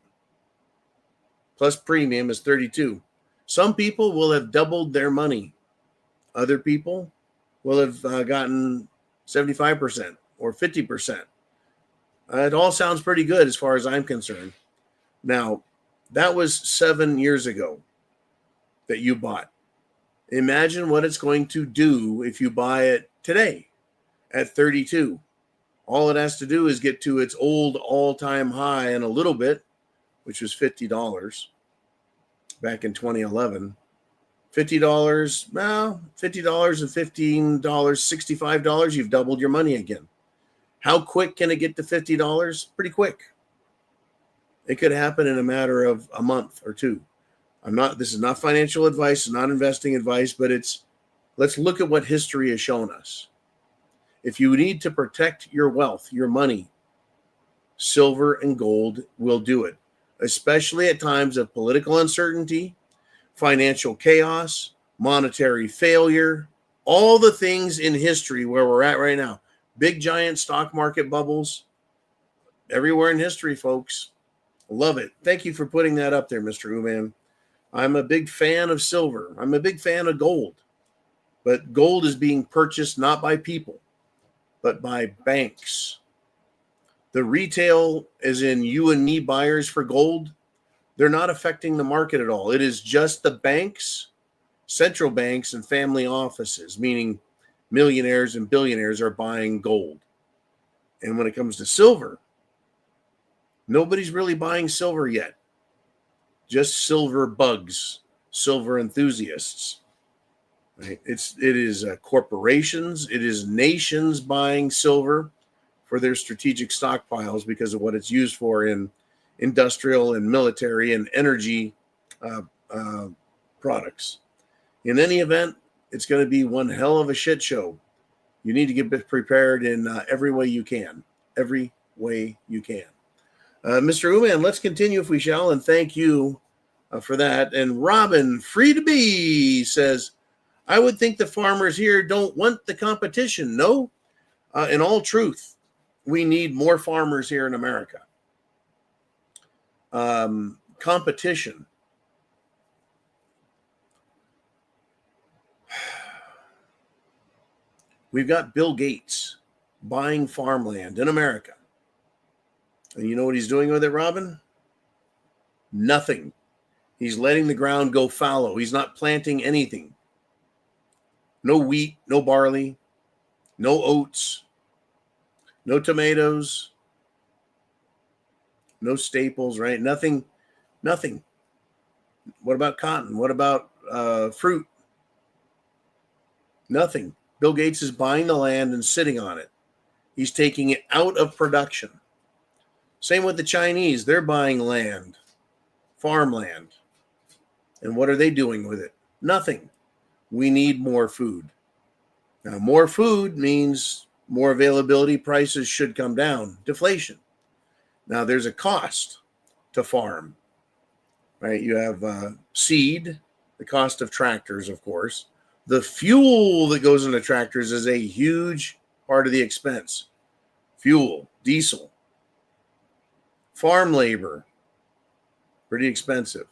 A: Plus premium is 32. Some people will have doubled their money. Other people will have gotten 75% or 50%. It all sounds pretty good as far as I'm concerned. Now, that was 7 years ago that you bought. Imagine what it's going to do if you buy it today at 32. All it has to do is get to its old all-time high and a little bit, which was $50 back in 2011. $50, well, $50 and $15, $65, you've doubled your money again. How quick can it get to $50? Pretty quick. It could happen in a matter of a month or two. This is not financial advice, not investing advice, but let's look at what history has shown us. If you need to protect your wealth, your money, silver and gold will do it, especially at times of political uncertainty, financial chaos, monetary failure, all the things in history where we're at right now. Big, giant stock market bubbles everywhere in history, folks. Love it. Thank you for putting that up there, Mr. Uman. I'm a big fan of silver. I'm a big fan of gold. But gold is being purchased not by people, but by banks. The retail, as in you and me buyers for gold, they're not affecting the market at all. It is just the banks, central banks, and family offices, meaning millionaires and billionaires are buying gold. And when it comes to silver, nobody's really buying silver yet. Just silver bugs, silver enthusiasts. Right? It is corporations, it is nations buying silver for their strategic stockpiles because of what it's used for in industrial and military and energy products. In any event, it's going to be one hell of a shit show. You need to get prepared in every way you can. Every way you can. Mr. Uman, let's continue if we shall, and thank you for that. And Robin, free to be, says, I would think the farmers here don't want the competition. No, in all truth, we need more farmers here in America. Competition. We've got Bill Gates buying farmland in America. And you know what he's doing with it, Robin? Nothing. He's letting the ground go fallow. He's not planting anything. No wheat, no barley, no oats, no tomatoes, no staples, right? Nothing. What about cotton? What about fruit? Nothing. Bill Gates is buying the land and sitting on it. He's taking it out of production. Same with the Chinese. They're buying land, farmland. And what are they doing with it? Nothing. We need more food. Now, more food means more availability. Prices should come down. Deflation. Now, there's a cost to farm, right? You have seed, the cost of tractors, of course. The fuel that goes into tractors is a huge part of the expense. Fuel, diesel, farm labor, pretty expensive.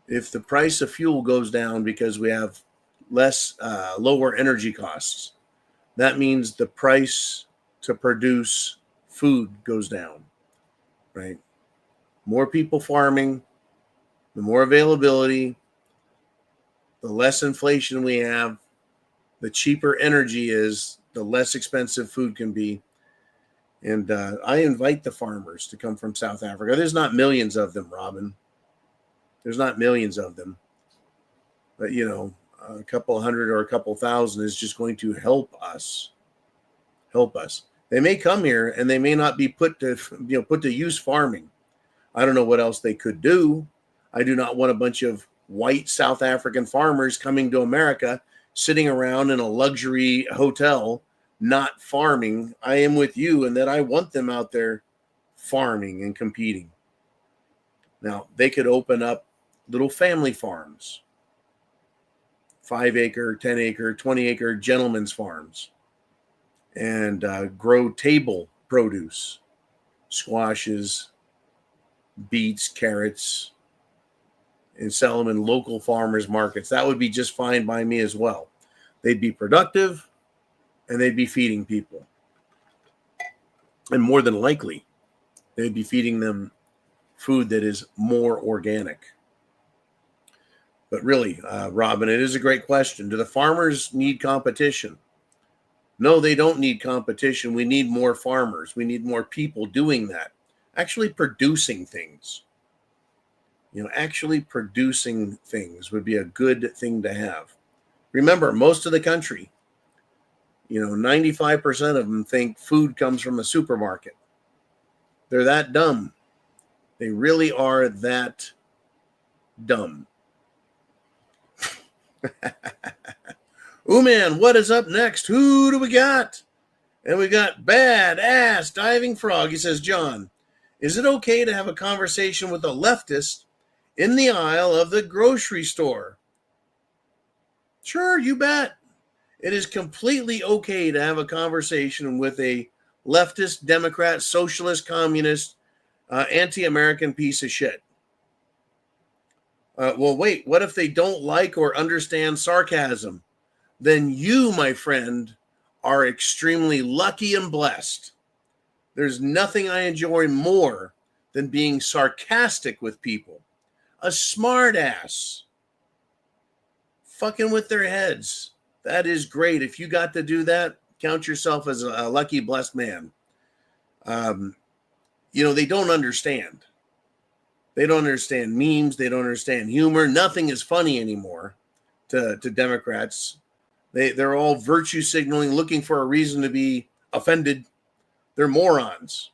A: If the price of fuel goes down because we have lower energy costs, that means the price to produce food goes down, right? More people farming, the more availability, the less inflation we have, the cheaper energy is, the less expensive food can be. And I invite the farmers to come from South Africa. There's not millions of them, Robin. There's not millions of them. But, a couple hundred or a couple thousand is just going to help us. They may come here and they may not be put to use farming. I don't know what else they could do. I do not want a bunch of white South African farmers coming to America, sitting around in a luxury hotel, not farming. I am with you in that I want them out there farming and competing. Now, they could open up little family farms, 5-acre, 10-acre, 20-acre gentlemen's farms, and grow table produce, squashes, beets, carrots, and sell them in local farmers markets. That would be just fine by me as well. They'd be productive and they'd be feeding people. And more than likely, they'd be feeding them food that is more organic. But really, Robin, it is a great question. Do the farmers need competition? No, they don't need competition. We need more farmers. We need more people doing that, actually producing things. Actually producing things would be a good thing to have. Remember, most of the country, 95% of them think food comes from a supermarket. They're that dumb. They really are that dumb. Ooh, man, what is up next? Who do we got? And we got Badass Diving Frog. He says, John, is it okay to have a conversation with a leftist in the aisle of the grocery store? Sure, you bet. It is completely okay to have a conversation with a leftist, Democrat, socialist, communist, anti-American piece of shit. Well, wait, what if they don't like or understand sarcasm? Then you, my friend, are extremely lucky and blessed. There's nothing I enjoy more than being sarcastic with people. A smart ass. Fucking with their heads. That is great. If you got to do that, count yourself as a lucky, blessed man. They don't understand. They don't understand memes. They don't understand humor. Nothing is funny anymore to Democrats. They're all virtue signaling, looking for a reason to be offended. They're morons.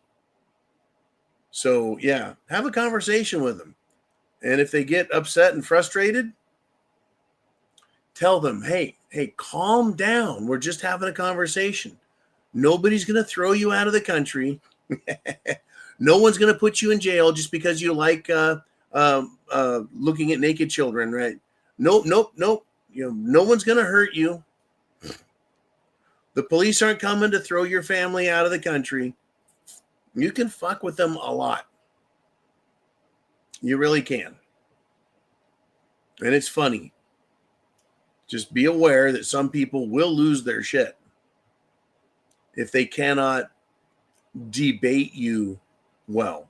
A: So, yeah, have a conversation with them. And if they get upset and frustrated, tell them, hey, calm down. We're just having a conversation. Nobody's going to throw you out of the country. No one's going to put you in jail just because you like looking at naked children, right? Nope. No one's going to hurt you. The police aren't coming to throw your family out of the country. You can fuck with them a lot. You really can. And it's funny. Just be aware that some people will lose their shit if they cannot debate you well.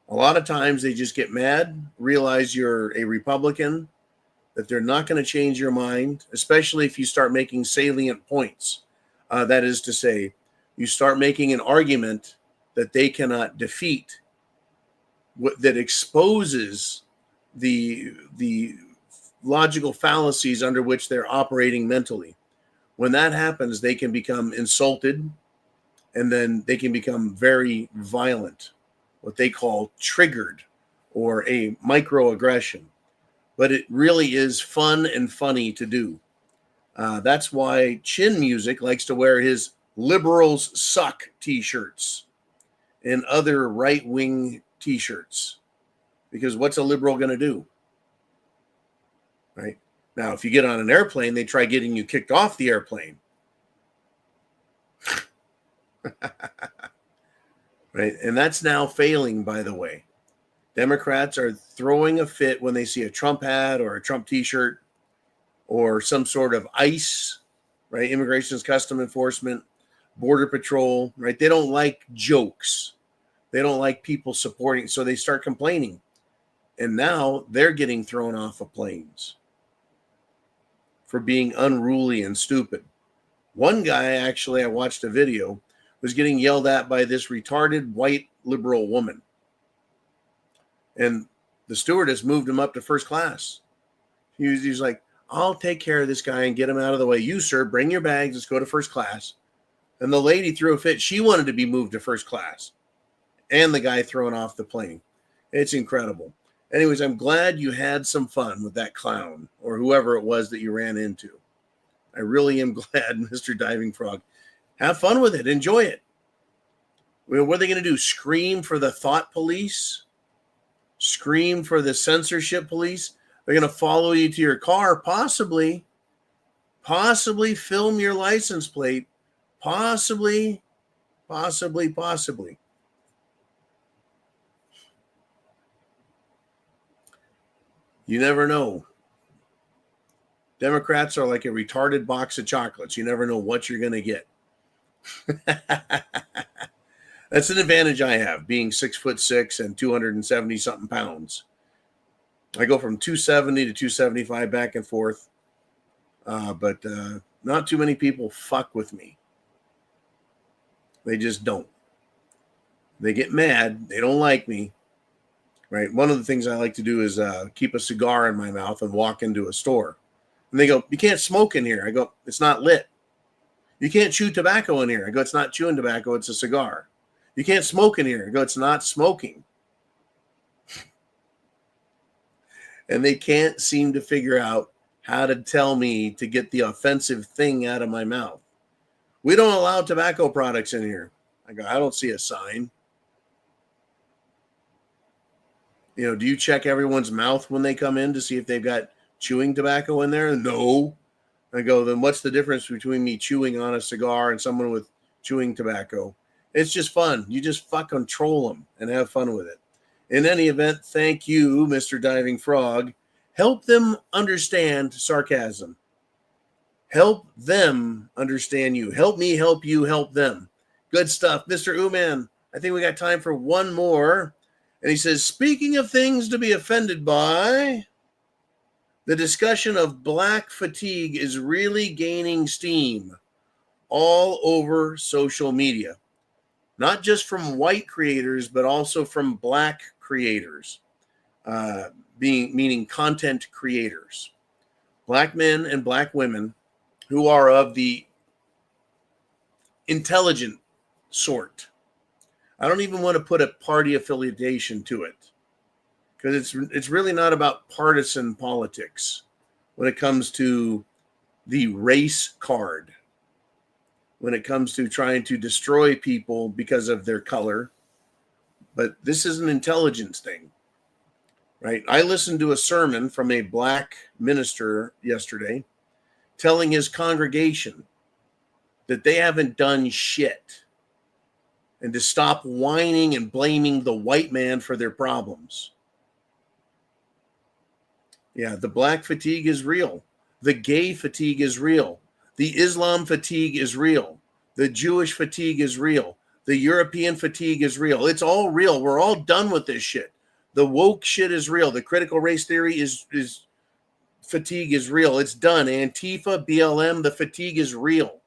A: A lot of times they just get mad, realize you're a Republican, that they're not going to change your mind, especially if you start making salient points. That is to say, you start making an argument that they cannot defeat, that exposes the logical fallacies under which they're operating mentally. When that happens, they can become insulted, and then they can become very violent, what they call triggered or a microaggression. But it really is fun and funny to do. That's why Chin Music likes to wear his liberals suck t-shirts and other right-wing t-shirts. Because what's a liberal going to do? Right? Now, if you get on an airplane, they try getting you kicked off the airplane. Right? And that's now failing, by the way. Democrats are throwing a fit when they see a Trump hat or a Trump t-shirt or some sort of ICE, right? Immigration Custom Enforcement, Border Patrol, right? They don't like jokes. They don't like people supporting, so they start complaining. And now they're getting thrown off of planes for being unruly and stupid. One guy, actually, I watched a video, was getting yelled at by this retarded white liberal woman. And the stewardess moved him up to first class. He's like, I'll take care of this guy and get him out of the way. You, sir, bring your bags. Let's go to first class. And the lady threw a fit. She wanted to be moved to first class. And the guy thrown off the plane. It's incredible. Anyways, I'm glad you had some fun with that clown or whoever it was that you ran into. I really am glad, Mr. Diving Frog. Have fun with it. Enjoy it. What are they going to do? Scream for the thought police? Scream for the censorship police? They're going to follow you to your car, possibly film your license plate, possibly. You never know. Democrats are like a retarded box of chocolates. You never know what you're going to get. That's an advantage I have, being 6'6" and 270 something pounds. I go from 270 to 275 back and forth. But not too many people fuck with me. They just don't. They get mad. They don't like me. Right. One of the things I like to do is keep a cigar in my mouth and walk into a store. And they go, "You can't smoke in here." I go, "It's not lit." "You can't chew tobacco in here." I go, "It's not chewing tobacco. It's a cigar." "You can't smoke in here." I go, "It's not smoking." And they can't seem to figure out how to tell me to get the offensive thing out of my mouth. "We don't allow tobacco products in here." I go, "I don't see a sign." Do you check everyone's mouth when they come in to see if they've got chewing tobacco in there? "No." I go, "Then what's the difference between me chewing on a cigar and someone with chewing tobacco?" It's just fun. You just fucking troll them and have fun with it. In any event, thank you, Mr. Diving Frog. Help them understand sarcasm. Help them understand you. Help me help you help them. Good stuff. Mr. Uman, I think we got time for one more. And he says, speaking of things to be offended by, the discussion of black fatigue is really gaining steam all over social media. Not just from white creators, but also from black creators, meaning content creators. Black men and black women who are of the intelligent sort. I don't even want to put a party affiliation to it, because it's really not about partisan politics when it comes to the race card, when it comes to trying to destroy people because of their color. But this is an intelligence thing, right? I listened to a sermon from a black minister yesterday telling his congregation that they haven't done shit and to stop whining and blaming the white man for their problems. Yeah, the black fatigue is real. The gay fatigue is real. The Islam fatigue is real. The Jewish fatigue is real. The European fatigue is real. It's all real. We're all done with this shit. The woke shit is real. The critical race theory is fatigue is real. It's done. Antifa, BLM, the fatigue is real.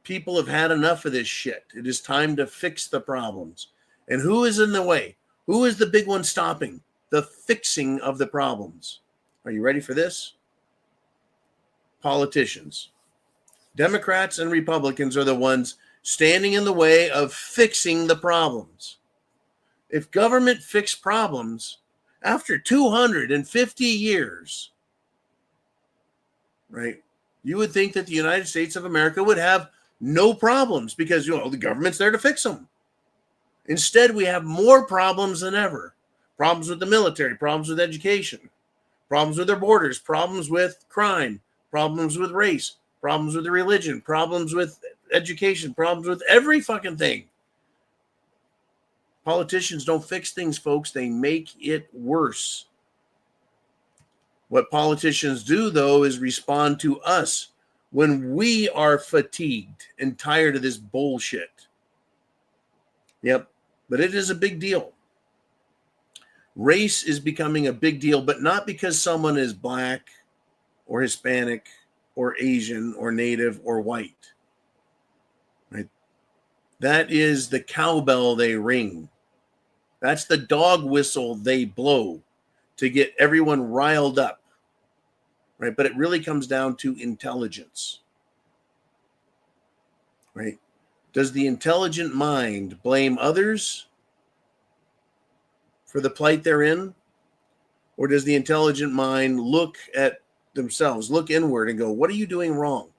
A: People have had enough of this shit. It is time to fix the problems. And who is in the way? Who is the big one stopping the fixing of the problems? Are you ready for this? Politicians. Democrats and Republicans are the ones standing in the way of fixing the problems. If government fixed problems after 250 years, right, you would think that the United States of America would have no problems because, the government's there to fix them. Instead, we have more problems than ever. Problems with the military, problems with education, problems with their borders, problems with crime, problems with race, problems with religion, problems with education, problems with every fucking thing. Politicians don't fix things, folks. They make it worse. What politicians do, though, is respond to us when we are fatigued and tired of this bullshit. Yep, but it is a big deal. Race is becoming a big deal, but not because someone is black or Hispanic or Asian or Native or white. Right? That is the cowbell they ring. That's the dog whistle they blow to get everyone riled up. Right? But it really comes down to intelligence. Right? Does the intelligent mind blame others for the plight they're in? Or does the intelligent mind look at themselves, look inward and go, what are you doing wrong?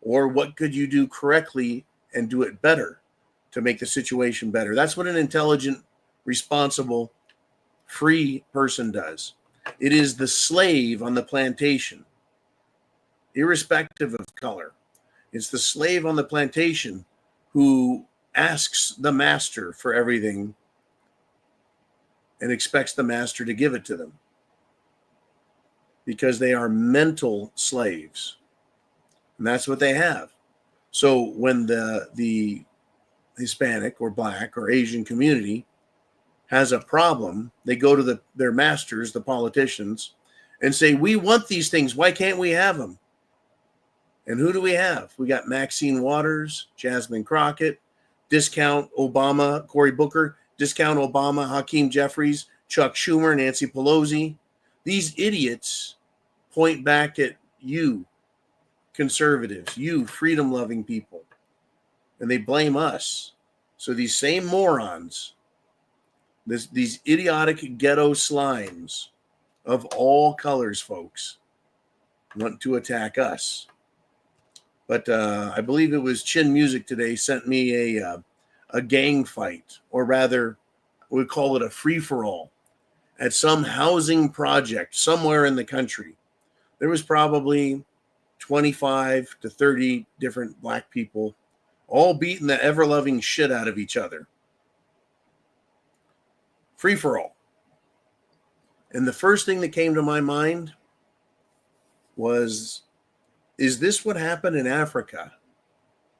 A: Or what could you do correctly and do it better to make the situation better? That's what an intelligent, responsible, free person does. It is the slave on the plantation, irrespective of color. It's the slave on the plantation who asks the master for everything and expects the master to give it to them, because they are mental slaves. And that's what they have. So when the Hispanic or black or Asian community has a problem, they go to their masters, the politicians, and say, we want these things. Why can't we have them? And who do we have? We got Maxine Waters, Jasmine Crockett, Discount Obama, Cory Booker, Discount Obama, Hakeem Jeffries, Chuck Schumer, Nancy Pelosi. These idiots point back at you, conservatives, you freedom-loving people, and they blame us. So these same morons, these idiotic ghetto slimes of all colors, folks, want to attack us. But I believe it was Chin Music today sent me a gang fight, or rather, we call it a free-for-all, at some housing project somewhere in the country. There was probably 25 to 30 different black people all beating the ever-loving shit out of each other. Free-for-all. And the first thing that came to my mind was, is this what happened in Africa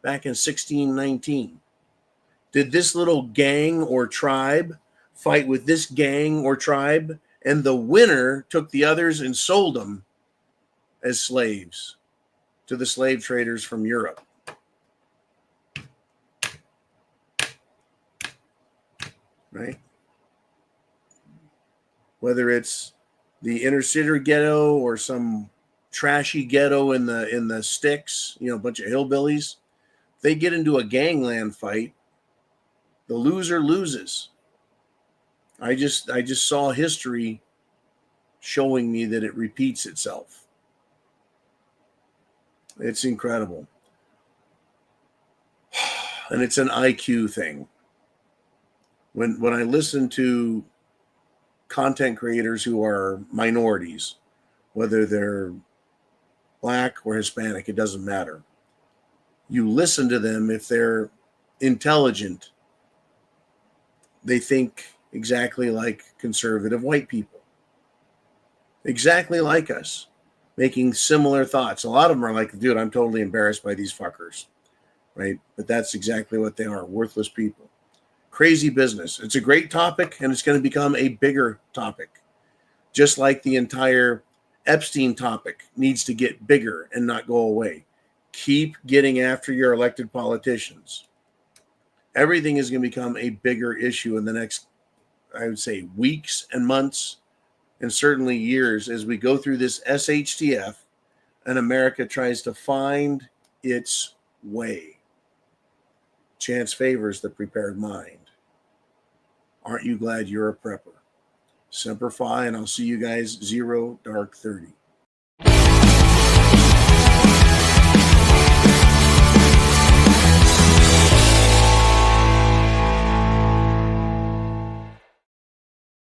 A: back in 1619? Did this little gang or tribe fight with this gang or tribe, and the winner took the others and sold them as slaves to the slave traders from Europe? Right? Whether it's the inner city ghetto or some trashy ghetto in the sticks, a bunch of hillbillies, they get into a gangland fight, the loser loses. I just saw history showing me that it repeats itself. It's incredible. And it's an IQ thing. When I listen to content creators who are minorities, whether they're black or Hispanic, it doesn't matter. You listen to them, if they're intelligent, they think exactly like conservative white people. Exactly like us, making similar thoughts. A lot of them are like, dude, I'm totally embarrassed by these fuckers, right? But that's exactly what they are, worthless people. Crazy business. It's a great topic, and it's going to become a bigger topic. Just like the entire Epstein topic needs to get bigger and not go away. Keep getting after your elected politicians. Everything is going to become a bigger issue in the next, I would say, weeks and months, and certainly years, as we go through this SHTF and America tries to find its way. Chance favors the prepared mind. Aren't you glad you're a prepper? Semper Fi, and I'll see you guys 0 Dark 30.